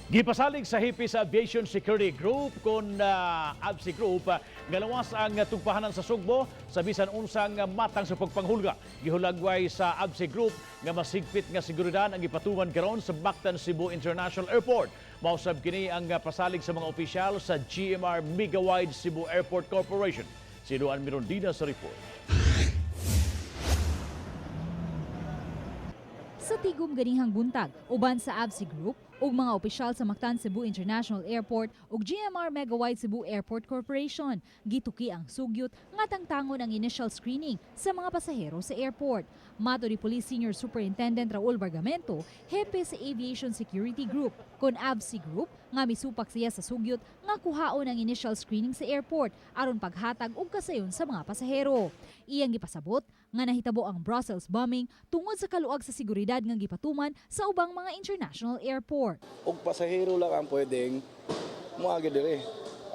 Gipasalig sa hipis sa Aviation Security Group kon ABSI Group ngalawas ang tugpahanan sa Sugbo sa bisan unsang matang sa pagpanghulga. Gihulagway sa ABSI Group nga masigpit nga seguridad ang ipatuman karon sa Mactan Cebu International Airport. Mausab kini ang pasalig sa mga opisyal sa GMR Megawide Cebu Airport Corporation. Si Luan Mirondina sa report. Sa tigom ganihang buntag, uban sa ABSI Group ug mga opisyal sa Mactan Cebu International Airport ug GMR Megawide Cebu Airport Corporation, gituki ang sugyot nga tangtangon ang initial screening sa mga pasahero sa airport. Mato ni Police Senior Superintendent Raul Bargamento, hepe sa Aviation Security Group, kon ABSI Group nga misupak siya sa sugyot nga kuhaon ang initial screening sa airport aron paghatag og kasayon sa mga pasahero. Iyang gipasabot nga nahitabo ang Brussels bombing tungod sa kaluag sa seguridad nga gipatuman sa ubang mga international airport. Og pasahero lang ang pwedeng muagi dire.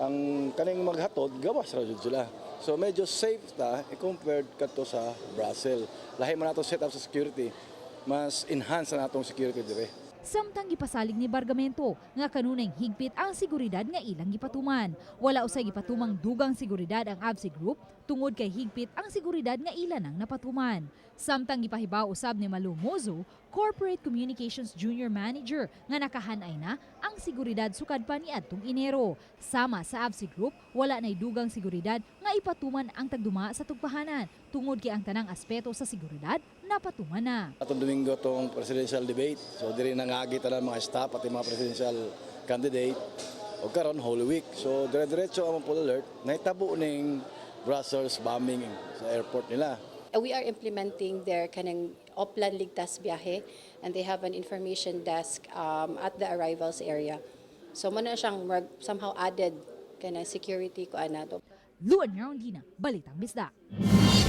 Ang kaning maghatod gawas ra jud sila. So medyo safe ta compared kadto sa Brussels. Lahi man nato set up sa security. Mas enhance na natong security dire. Samtang gipasalig ni Bargamento nga kanunay higpit ang seguridad nga ilang gipatuman. Wala usay gipatumang dugang seguridad ang ABSI Group tungod kay higpit ang seguridad nga ilan ang napatuman. Samtang gipahibaw usab ni Malu Mozo, Corporate Communications Junior Manager, nga nakahanay na ang seguridad sukad pa niadtong Enero. Sama sa ABSI Group, wala nay dugang seguridad nga ipatuman ang tagduma sa tugpahanan tungod kay ang tanang aspeto sa seguridad napatuman na. Atong Domingo tong presidential debate. So diri nangagi tanan mga staff at mga presidential candidate. O karon Holy Week. So dire-diretso ang full alert. Nahitabo ning Brussels bombing sa airport nila. We are implementing their kanang Oplan Ligtas Biyahe, and they have an information desk at the arrivals area. So muna siyang somehow added kana security ko anato. Luan Mirondina, Balitang Bisda.